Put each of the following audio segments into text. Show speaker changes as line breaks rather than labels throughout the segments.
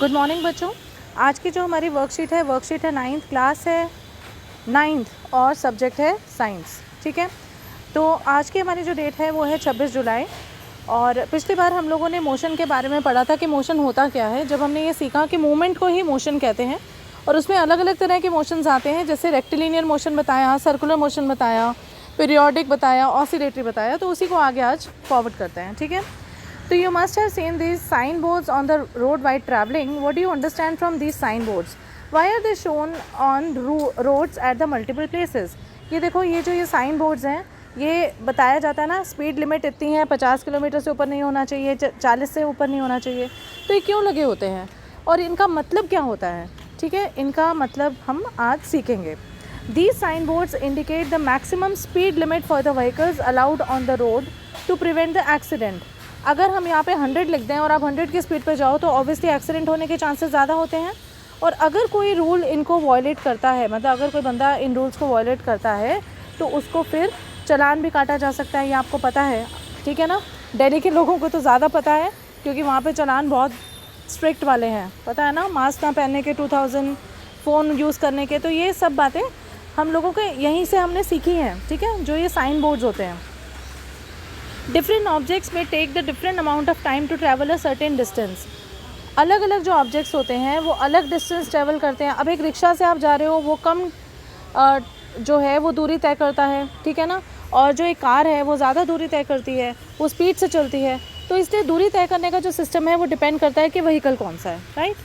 Good morning बच्चों। आज की जो हमारी वर्कशीट है 9th क्लास है, 9th और सब्जेक्ट है साइंस। ठीक है, तो आज की हमारी जो डेट है वो है 26 जुलाई। और पिछली बार हम लोगों ने मोशन के बारे में पढ़ा था कि मोशन होता क्या है। जब हमने ये सीखा कि मूवमेंट को ही मोशन कहते हैं और उसमें अलग अलग तरह के मोशंस आते हैं, जैसे रेक्टिलिनियर मोशन बताया, सर्कुलर मोशन बताया, पीरियोडिक बताया, ऑसिलेटरी बताया, तो उसी को आगे आज फॉरवर्ड करते हैं। ठीक है, तो you must have seen these signboards on the road while traveling. What do you understand from these signboards? Why are they shown on roads at the multiple places? ये देखो, ये जो ये साइन बोर्ड्स हैं, ये बताया जाता है ना, स्पीड लिमिट इतनी है, 50 किलोमीटर से ऊपर नहीं होना चाहिए, 40 से ऊपर नहीं होना चाहिए। तो ये क्यों लगे होते हैं और इनका मतलब क्या होता है? ठीक है, इनका मतलब हम आज सीखेंगे। These signboards indicate the maximum speed limit for the vehicles allowed on the road to prevent the accident. अगर हम यहाँ पे 100 लिख दें और आप 100 की स्पीड पे जाओ तो ऑब्वियसली एक्सीडेंट होने के चांसेस ज़्यादा होते हैं। और अगर कोई रूल इनको वॉयलेट करता है, मतलब अगर कोई बंदा इन रूल्स को वॉयलेट करता है तो उसको फिर चालान भी काटा जा सकता है, ये आपको पता है। ठीक है ना, दिल्ली के लोगों को तो ज़्यादा पता है क्योंकि वहाँ पे चालान बहुत स्ट्रिक्ट वाले हैं, पता है ना, मास्क ना पहनने के, 2000 फ़ोन यूज़ करने के। तो ये सब बातें हम लोगों के यहीं से हमने सीखी हैं। ठीक है, जो ये साइन बोर्ड्स होते हैं। डिफरेंट ऑब्जेक्ट्स में take the different amount of time to travel a certain distance. अलग अलग जो ऑब्जेक्ट्स होते हैं वो अलग डिस्टेंस ट्रैवल करते हैं। अब एक रिक्शा से आप जा रहे हो, वो कम जो है वो दूरी तय करता है, ठीक है ना, और जो एक कार है वो ज़्यादा दूरी तय करती है, वो स्पीड से चलती है। तो इसलिए दूरी तय करने का जो सिस्टम है वो डिपेंड करता है कि व्हीकल कौन सा है, राइट।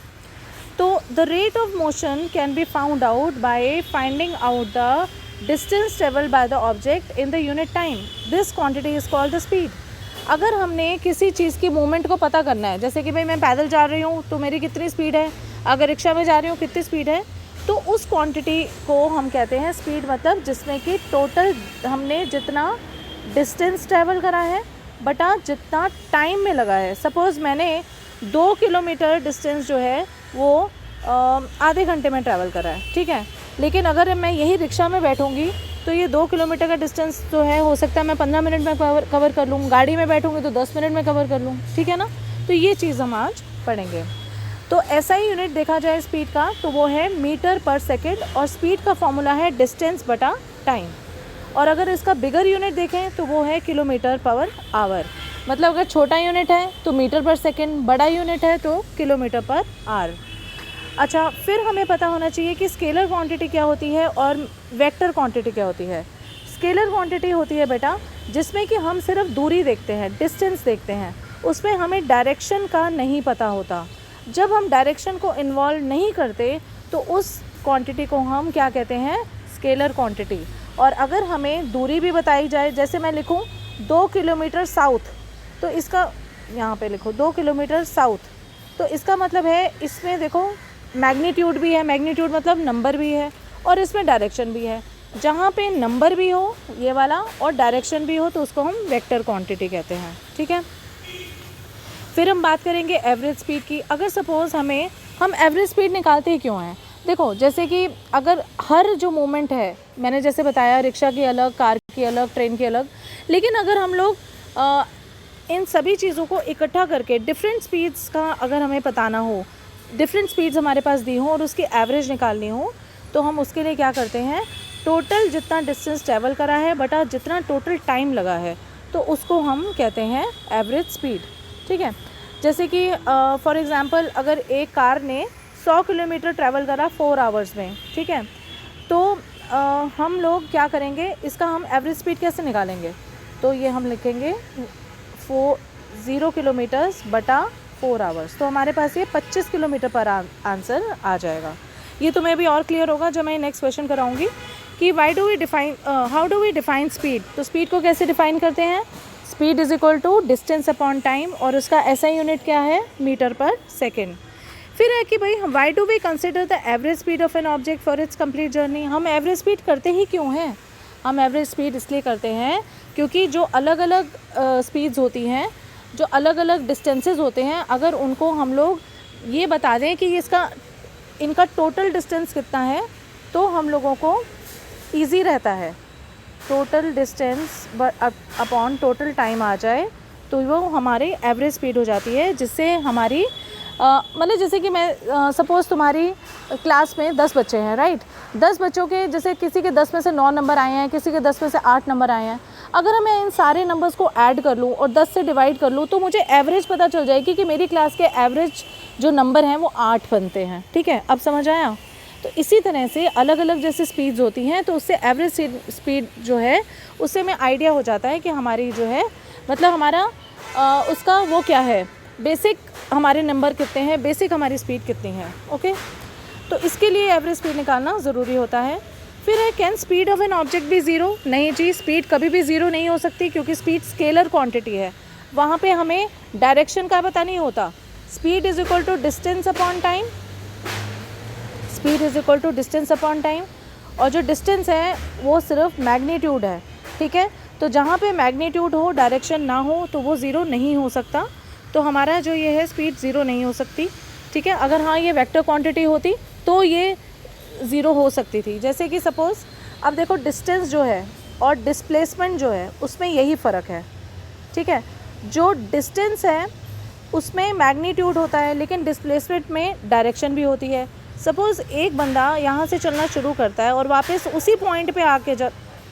तो the rate of motion can be found out by finding out the distance traveled by the object in the unit time. This quantity is called the speed. अगर हमने किसी चीज़ की मूवमेंट को पता करना है, जैसे कि भाई मैं पैदल जा रही हूँ तो मेरी कितनी स्पीड है, अगर रिक्शा में जा रही हूँ कितनी स्पीड है, तो उस क्वांटिटी को हम कहते हैं स्पीड। मतलब जिसमें कि टोटल हमने जितना डिस्टेंस ट्रैवल करा है बटा जितना टाइम में लगा है। सपोज़ मैंने 2 किलोमीटर डिस्टेंस जो है वो आधे घंटे में ट्रैवल करा है, ठीक है, लेकिन अगर मैं यही रिक्शा में बैठूंगी तो ये 2 किलोमीटर का डिस्टेंस जो है हो सकता है मैं 15 मिनट में कवर कर लूँ, गाड़ी में बैठूंगी तो 10 मिनट में कवर कर लूँ, ठीक है ना। तो ये चीज़ हम आज पढ़ेंगे। तो ऐसा ही यूनिट देखा जाए स्पीड का तो वो है मीटर पर सेकेंड, और स्पीड का फॉर्मूला है डिस्टेंस बटा टाइम। और अगर इसका बिगर यूनिट देखें तो वो है किलोमीटर पर आवर। मतलब अगर छोटा यूनिट है तो मीटर पर सेकेंड, बड़ा यूनिट है तो किलोमीटर पर आवर। अच्छा, फिर हमें पता होना चाहिए कि स्केलर क्वांटिटी क्या होती है और वेक्टर क्वांटिटी क्या होती है। स्केलर क्वांटिटी होती है बेटा जिसमें कि हम सिर्फ दूरी देखते हैं, डिस्टेंस देखते हैं, उसमें हमें डायरेक्शन का नहीं पता होता। जब हम डायरेक्शन को इन्वॉल्व नहीं करते तो उस क्वांटिटी को हम क्या कहते हैं, स्केलर क्वांटिटी। और अगर हमें दूरी भी बताई जाए, जैसे मैं लिखूँ 2 किलोमीटर साउथ, तो इसका यहाँ पे लिखो 2 किलोमीटर साउथ, तो इसका मतलब है इसमें देखो मैग्नीट्यूड भी है, मैग्नीट्यूड मतलब नंबर भी है, और इसमें डायरेक्शन भी है। जहाँ पे नंबर भी हो ये वाला और डायरेक्शन भी हो तो उसको हम वेक्टर क्वांटिटी कहते हैं, ठीक है। फिर हम बात करेंगे एवरेज स्पीड की। अगर सपोज़ हम एवरेज स्पीड निकालते ही क्यों हैं, देखो जैसे कि अगर हर जो मोमेंट है, मैंने जैसे बताया रिक्शा की अलग, कार की अलग, ट्रेन की अलग, लेकिन अगर हम लोग इन सभी चीज़ों को इकट्ठा करके डिफरेंट स्पीड्स का अगर हमें बताना हो, डिफरेंट स्पीड्स हमारे पास दी हो और उसकी एवरेज निकालनी हो, तो हम उसके लिए क्या करते हैं, टोटल जितना डिस्टेंस ट्रैवल करा है बटा जितना टोटल टाइम लगा है, तो उसको हम कहते हैं एवरेज स्पीड, ठीक है। जैसे कि फॉर एग्ज़ाम्पल अगर एक कार ने 100 किलोमीटर ट्रैवल करा 4 आवर्स में, ठीक है, तो हम लोग क्या करेंगे, इसका हम एवरेज स्पीड कैसे निकालेंगे, तो ये हम लिखेंगे 0 किलोमीटर्स बटा 4 आवर्स, तो हमारे पास ये 25 किलोमीटर पर आंसर आ जाएगा। ये तुम्हें भी और क्लियर होगा जब मैं नेक्स्ट क्वेश्चन कराऊंगी कि how do we define speed. तो स्पीड को कैसे डिफाइन करते हैं, speed is equal to distance upon time, और उसका ऐसा यूनिट क्या है, मीटर पर सेकेंड। फिर है कि भाई why do we consider the average speed of an object for its complete journey. हम एवरेज स्पीड करते ही क्यों हैं, हम एवरेज स्पीड इसलिए करते हैं क्योंकि जो अलग अलग स्पीड्स होती हैं, जो अलग अलग डिस्टेंसेस होते हैं, अगर उनको हम लोग ये बता दें कि इनका टोटल डिस्टेंस कितना है, तो हम लोगों को इजी रहता है। Total distance upon total time आ जाए तो वो हमारी एवरेज स्पीड हो जाती है, जिससे हमारी मतलब जैसे कि मैं सपोज़ तुम्हारी क्लास में 10 बच्चे हैं, राइट। 10 बच्चों के जैसे किसी के 10 में से 9 नंबर आए हैं, किसी के 10 में से 8 नंबर आए हैं। अगर मैं इन सारे नंबर्स को ऐड कर लूँ और 10 से डिवाइड कर लूँ तो मुझे एवरेज पता चल जाएगी कि मेरी क्लास के एवरेज जो नंबर हैं वो 8 बनते हैं। ठीक है, अब समझ आया। तो इसी तरह से अलग अलग जैसे स्पीड्स होती हैं तो उससे एवरेज स्पीड जो है उससे में आइडिया हो जाता है कि हमारी जो है मतलब हमारा उसका वो क्या है, बेसिक हमारे नंबर कितने हैं, बेसिक हमारी स्पीड कितनी है। ओके, तो इसके लिए एवरेज स्पीड निकालना ज़रूरी होता है। फिर है can speed of an object भी ज़ीरो? नहीं जी, स्पीड कभी भी ज़ीरो नहीं हो सकती क्योंकि स्पीड स्केलर क्वांटिटी है, वहाँ पे हमें डायरेक्शन का पता नहीं होता। Speed is equal to distance upon time, speed is equal to distance upon time, और जो डिस्टेंस है वो सिर्फ मैग्नीट्यूड है। ठीक है, तो जहाँ पे मैग्नीट्यूड हो डायरेक्शन ना हो तो वो ज़ीरो नहीं हो सकता। तो हमारा जो ये है स्पीड ज़ीरो नहीं हो सकती। ठीक है, अगर हाँ ये वेक्टर क्वांटिटी होती तो ये ज़ीरो हो सकती थी। जैसे कि सपोज़ अब देखो डिस्टेंस जो है और डिस्प्लेसमेंट जो है उसमें यही फ़र्क है। ठीक है, जो डिस्टेंस है उसमें मैग्नीट्यूड होता है लेकिन डिस्प्लेसमेंट में डायरेक्शन भी होती है। सपोज़ एक बंदा यहाँ से चलना शुरू करता है और वापस उसी पॉइंट पे आके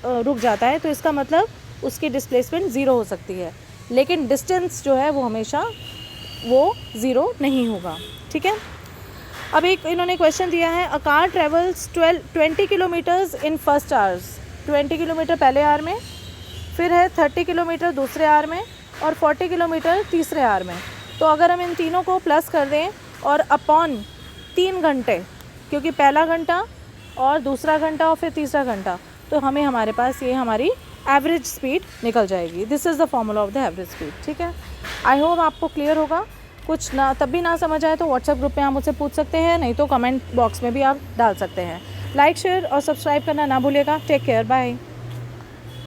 रुक जाता है तो इसका मतलब उसकी डिस्प्लेसमेंट ज़ीरो हो सकती है, लेकिन डिस्टेंस जो है वो हमेशा वो ज़ीरो नहीं होगा। ठीक है, अब एक इन्होंने क्वेश्चन दिया है, a car travels 20 kilometres in first hours, 20 kilometre पहले आवर में, फिर है 30 किलोमीटर दूसरे आवर में और 40 किलोमीटर तीसरे आवर में। तो अगर हम इन तीनों को प्लस कर दें और अपॉन 3 घंटे, क्योंकि पहला घंटा और दूसरा घंटा और फिर तीसरा घंटा, तो हमें हमारे पास ये हमारी एवरेज स्पीड निकल जाएगी। This is the formula of the average speed. ठीक है, आई होप आपको क्लियर होगा। कुछ ना तब भी ना समझ आए तो व्हाट्सएप ग्रुप में आप मुझसे पूछ सकते हैं, नहीं तो कमेंट बॉक्स में भी आप डाल सकते हैं। लाइक शेयर और सब्सक्राइब करना ना भूलिएगा। Take care, bye.